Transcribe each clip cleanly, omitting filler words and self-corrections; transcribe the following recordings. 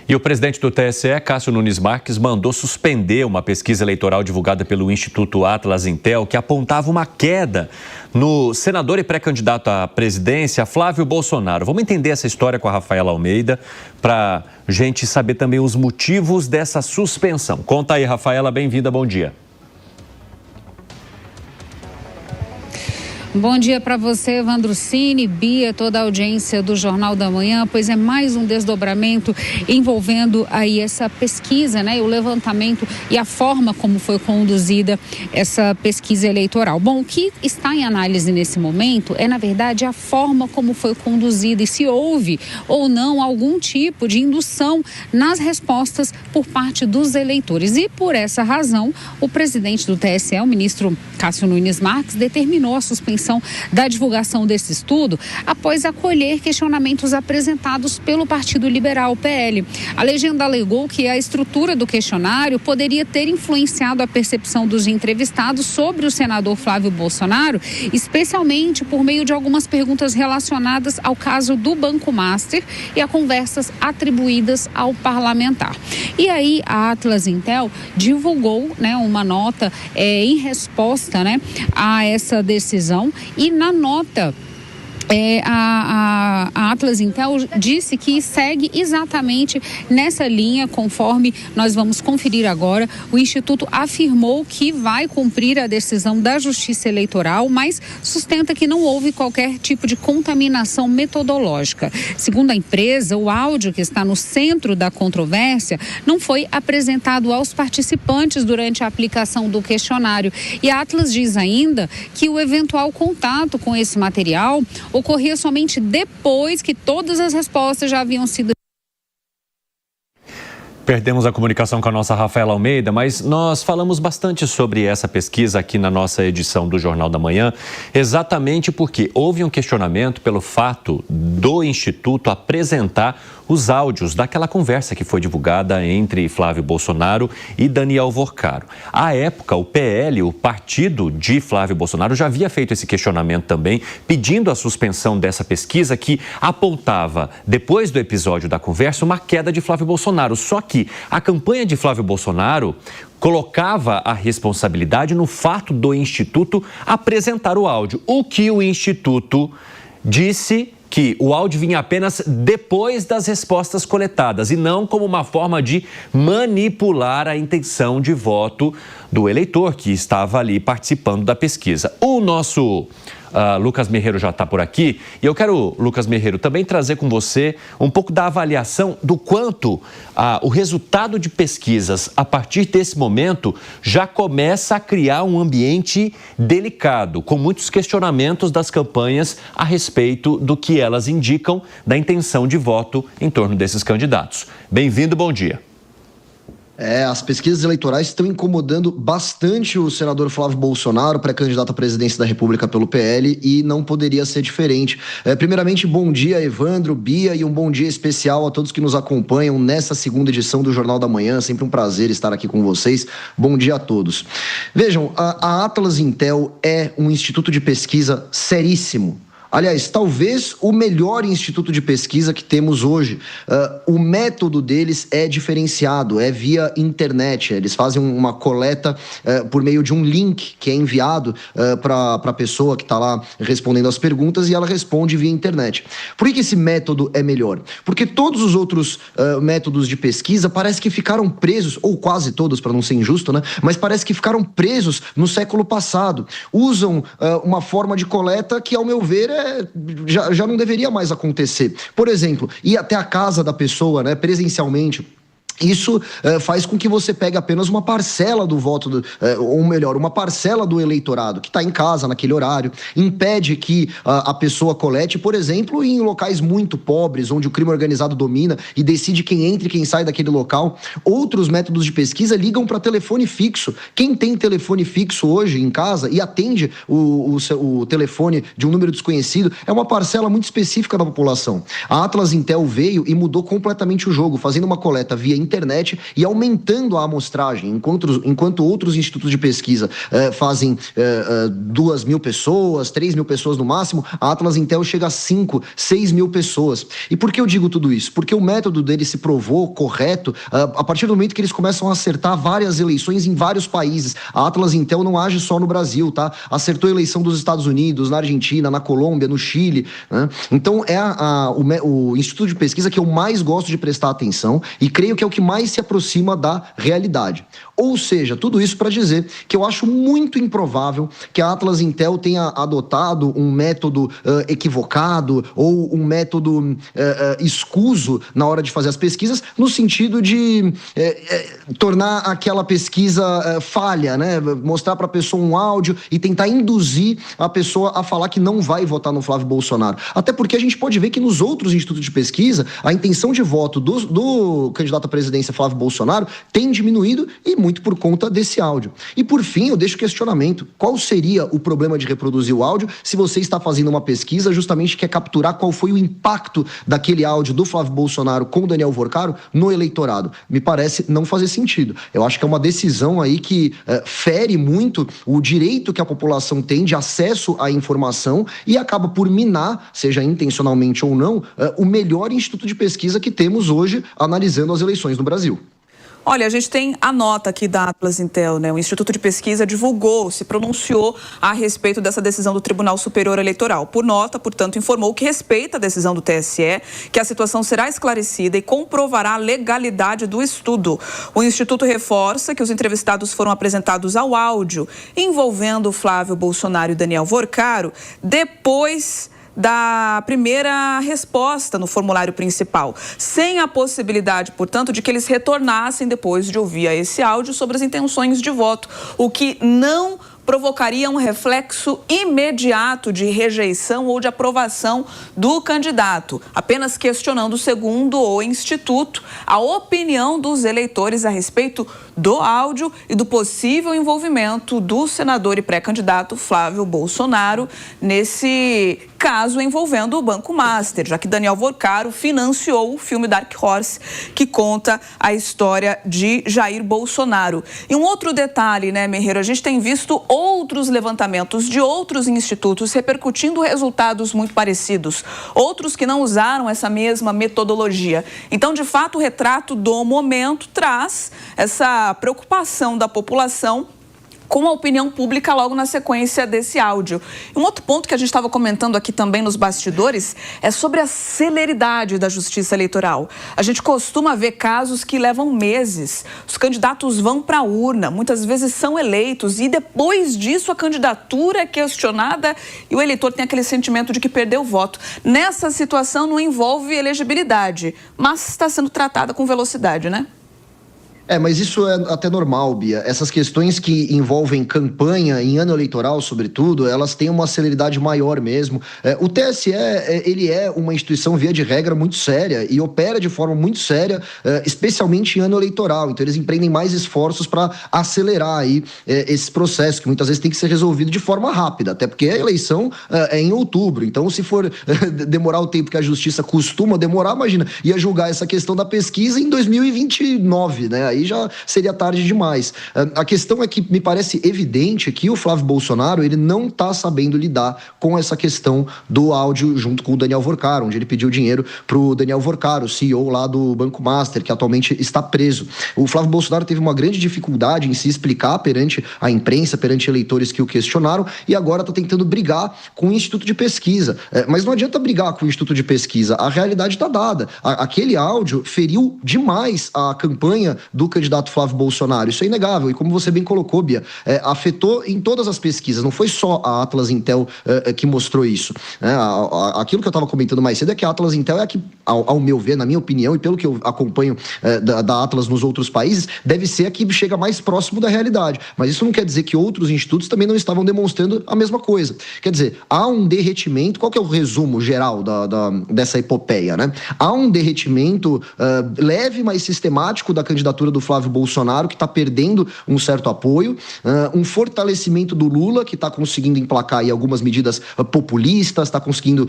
E o presidente do TSE, Cássio Nunes Marques, mandou suspender uma pesquisa eleitoral divulgada pelo Instituto Atlas Intel, que apontava uma queda no senador e pré-candidato à presidência, Flávio Bolsonaro. Vamos entender essa história com a Rafaela Almeida, para a gente saber também os motivos dessa suspensão. Conta aí, Rafaela, bem-vinda, bom dia. Bom dia para você, Evandro Cini, Bia, toda a audiência do Jornal da Manhã, pois é mais um desdobramento envolvendo aí essa pesquisa, né, o levantamento e a forma como foi conduzida essa pesquisa eleitoral. Bom, o que está em análise nesse momento é, na verdade, a forma como foi conduzida e se houve ou não algum tipo de indução nas respostas por parte dos eleitores. E por essa razão, o presidente do TSE, o ministro Cássio Nunes Marques, determinou a suspensão da divulgação desse estudo após acolher questionamentos apresentados pelo Partido Liberal, o PL. A legenda alegou que a estrutura do questionário poderia ter influenciado a percepção dos entrevistados sobre o senador Flávio Bolsonaro, especialmente por meio de algumas perguntas relacionadas ao caso do Banco Master e a conversas atribuídas ao parlamentar. E aí a Atlas Intel divulgou, né, uma nota em resposta, né, a essa decisão. E na nota, a Atlas Intel disse que segue exatamente nessa linha, conforme nós vamos conferir agora. O Instituto afirmou que vai cumprir a decisão da Justiça Eleitoral, mas sustenta que não houve qualquer tipo de contaminação metodológica. Segundo a empresa, o áudio que está no centro da controvérsia não foi apresentado aos participantes durante a aplicação do questionário. E a Atlas diz ainda que o eventual contato com esse material ocorria somente depois que todas as respostas já haviam sido... Perdemos a comunicação com a nossa Rafaela Almeida, mas nós falamos bastante sobre essa pesquisa aqui na nossa edição do Jornal da Manhã, exatamente porque houve um questionamento pelo fato do Instituto apresentar os áudios daquela conversa que foi divulgada entre Flávio Bolsonaro e Daniel Vorcaro. À época, o PL, o partido de Flávio Bolsonaro, já havia feito esse questionamento também, pedindo a suspensão dessa pesquisa que apontava, depois do episódio da conversa, uma queda de Flávio Bolsonaro. Só que a campanha de Flávio Bolsonaro colocava a responsabilidade no fato do Instituto apresentar o áudio. O que o Instituto disse que o áudio vinha apenas depois das respostas coletadas e não como uma forma de manipular a intenção de voto do eleitor que estava ali participando da pesquisa. O nosso Lucas Merreiro já está por aqui e eu quero, Lucas Merreiro, também trazer com você um pouco da avaliação do quanto o resultado de pesquisas, a partir desse momento, já começa a criar um ambiente delicado, com muitos questionamentos das campanhas a respeito do que elas indicam da intenção de voto em torno desses candidatos. Bem-vindo, bom dia. As pesquisas eleitorais estão incomodando bastante o senador Flávio Bolsonaro, pré-candidato à presidência da República pelo PL, e não poderia ser diferente. Primeiramente, bom dia, Evandro, Bia, e um bom dia especial a todos que nos acompanham nessa segunda edição do Jornal da Manhã. Sempre um prazer estar aqui com vocês. Bom dia a todos. Vejam, a Atlas Intel é um instituto de pesquisa seríssimo. Aliás, talvez o melhor instituto de pesquisa que temos hoje. O método deles é diferenciado, é via internet. Eles fazem uma coleta por meio de um link que é enviado para a pessoa que está lá respondendo as perguntas e ela responde via internet. Por que esse método é melhor? Porque todos os outros métodos de pesquisa parece que ficaram presos, ou quase todos, para não ser injusto, né? Mas parece que ficaram presos no século passado. Usam uma forma de coleta que, ao meu ver, já não deveria mais acontecer. Por exemplo, ir até a casa da pessoa, né, presencialmente. Isso faz com que você pegue apenas uma parcela do voto, ou melhor, uma parcela do eleitorado que está em casa naquele horário, impede que a pessoa colete, por exemplo, em locais muito pobres, onde o crime organizado domina e decide quem entra e quem sai daquele local. Outros métodos de pesquisa ligam para telefone fixo. Quem tem telefone fixo hoje em casa e atende o telefone de um número desconhecido é uma parcela muito específica da população. A Atlas Intel veio e mudou completamente o jogo, fazendo uma coleta via internet e aumentando a amostragem. Enquanto outros institutos de pesquisa fazem 2.000 pessoas, 3.000 pessoas no máximo, a Atlas Intel chega a 5, 6.000 pessoas. E por que eu digo tudo isso? Porque o método deles se provou correto a partir do momento que eles começam a acertar várias eleições em vários países. A Atlas Intel não age só no Brasil, tá? Acertou a eleição dos Estados Unidos, na Argentina, na Colômbia, no Chile, né? Então é o instituto de pesquisa que eu mais gosto de prestar atenção e creio que é o que mais se aproxima da realidade. Ou seja, tudo isso para dizer que eu acho muito improvável que a Atlas Intel tenha adotado um método equivocado ou um método escuso na hora de fazer as pesquisas, no sentido de tornar aquela pesquisa falha, né? Mostrar para a pessoa um áudio e tentar induzir a pessoa a falar que não vai votar no Flávio Bolsonaro. Até porque a gente pode ver que nos outros institutos de pesquisa, a intenção de voto do candidato à presidência Flávio Bolsonaro tem diminuído e muito por conta desse áudio. E por fim, eu deixo o questionamento. Qual seria o problema de reproduzir o áudio se você está fazendo uma pesquisa justamente que quer capturar qual foi o impacto daquele áudio do Flávio Bolsonaro com o Daniel Worcaro no eleitorado? Me parece não fazer sentido. Eu acho que é uma decisão aí que fere muito o direito que a população tem de acesso à informação e acaba por minar, seja intencionalmente ou não, o melhor instituto de pesquisa que temos hoje analisando as eleições no Brasil. Olha, a gente tem a nota aqui da Atlas Intel, né? O Instituto de Pesquisa divulgou, se pronunciou a respeito dessa decisão do Tribunal Superior Eleitoral. Por nota, portanto, informou que respeita a decisão do TSE, que a situação será esclarecida e comprovará a legalidade do estudo. O Instituto reforça que os entrevistados foram apresentados ao áudio envolvendo Flávio Bolsonaro e Daniel Worcaro depois da primeira resposta no formulário principal, sem a possibilidade, portanto, de que eles retornassem depois de ouvir esse áudio sobre as intenções de voto, o que não provocaria um reflexo imediato de rejeição ou de aprovação do candidato, apenas questionando, segundo o Instituto, a opinião dos eleitores a respeito do áudio e do possível envolvimento do senador e pré-candidato Flávio Bolsonaro nesse caso envolvendo o Banco Master, já que Daniel Worcaro financiou o filme Dark Horse, que conta a história de Jair Bolsonaro. E um outro detalhe, né, Merreiro, a gente tem visto outros levantamentos de outros institutos repercutindo resultados muito parecidos, outros que não usaram essa mesma metodologia. Então, de fato, o retrato do momento traz essa preocupação da população com a opinião pública logo na sequência desse áudio. Um outro ponto que a gente estava comentando aqui também nos bastidores é sobre a celeridade da justiça eleitoral. A gente costuma ver casos que levam meses. Os candidatos vão para a urna, muitas vezes são eleitos e depois disso a candidatura é questionada e o eleitor tem aquele sentimento de que perdeu o voto. Nessa situação não envolve elegibilidade, mas está sendo tratada com velocidade, né? Mas isso é até normal, Bia. Essas questões que envolvem campanha, em ano eleitoral, sobretudo, elas têm uma celeridade maior mesmo. O TSE, ele é uma instituição, via de regra, muito séria e opera de forma muito séria, especialmente em ano eleitoral. Então, eles empreendem mais esforços para acelerar aí esse processo, que muitas vezes tem que ser resolvido de forma rápida, até porque a eleição é em outubro. Então, se for demorar o tempo que a justiça costuma demorar, imagina, ia julgar essa questão da pesquisa em 2029, né? Aí já seria tarde demais. A questão é que me parece evidente que o Flávio Bolsonaro, ele não está sabendo lidar com essa questão do áudio junto com o Daniel Worcaro, onde ele pediu dinheiro para o Daniel Worcaro, CEO lá do Banco Master, que atualmente está preso. O Flávio Bolsonaro teve uma grande dificuldade em se explicar perante a imprensa, perante eleitores que o questionaram, e agora está tentando brigar com o Instituto de Pesquisa. Mas não adianta brigar com o Instituto de Pesquisa, a realidade está dada. Aquele áudio feriu demais a campanha do candidato Flávio Bolsonaro. Isso é inegável. E como você bem colocou, Bia, afetou em todas as pesquisas. Não foi só a Atlas Intel que mostrou isso. Aquilo que eu estava comentando mais cedo é que a Atlas Intel é a que, ao meu ver, na minha opinião, e pelo que eu acompanho da Atlas nos outros países, deve ser a que chega mais próximo da realidade. Mas isso não quer dizer que outros institutos também não estavam demonstrando a mesma coisa. Quer dizer, há um derretimento. Qual que é o resumo geral dessa epopeia, né? Há um derretimento leve, mas sistemático da candidatura do Flávio Bolsonaro, que está perdendo um certo apoio, um fortalecimento do Lula, que está conseguindo emplacar aí algumas medidas populistas, está conseguindo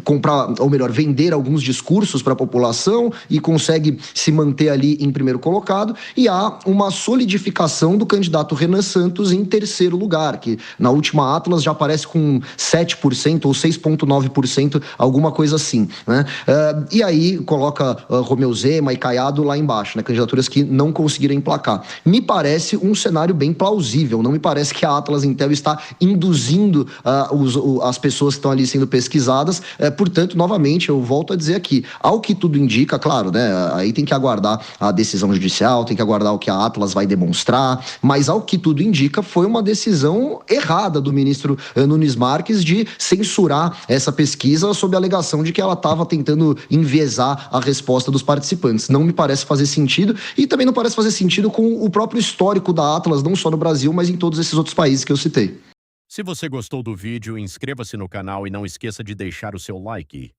comprar, ou melhor, vender alguns discursos para a população e consegue se manter ali em primeiro colocado, e há uma solidificação do candidato Renan Santos em terceiro lugar, que na última Atlas já aparece com 7% ou 6,9%, alguma coisa assim, né? E aí coloca Romeu Zema e Caiado lá embaixo, né? Candidaturas que não conseguiram emplacar. Me parece um cenário bem plausível, não me parece que a Atlas Intel está induzindo as pessoas que estão ali sendo pesquisadas, portanto, novamente, eu volto a dizer aqui, ao que tudo indica, claro, né? Aí tem que aguardar a decisão judicial, tem que aguardar o que a Atlas vai demonstrar, mas ao que tudo indica, foi uma decisão errada do ministro Nunes Marques de censurar essa pesquisa sob a alegação de que ela estava tentando enviesar a resposta dos participantes. Não me parece fazer sentido e também não parece fazer sentido com o próprio histórico da Atlas, não só no Brasil, mas em todos esses outros países que eu citei. Se você gostou do vídeo, inscreva-se no canal e não esqueça de deixar o seu like.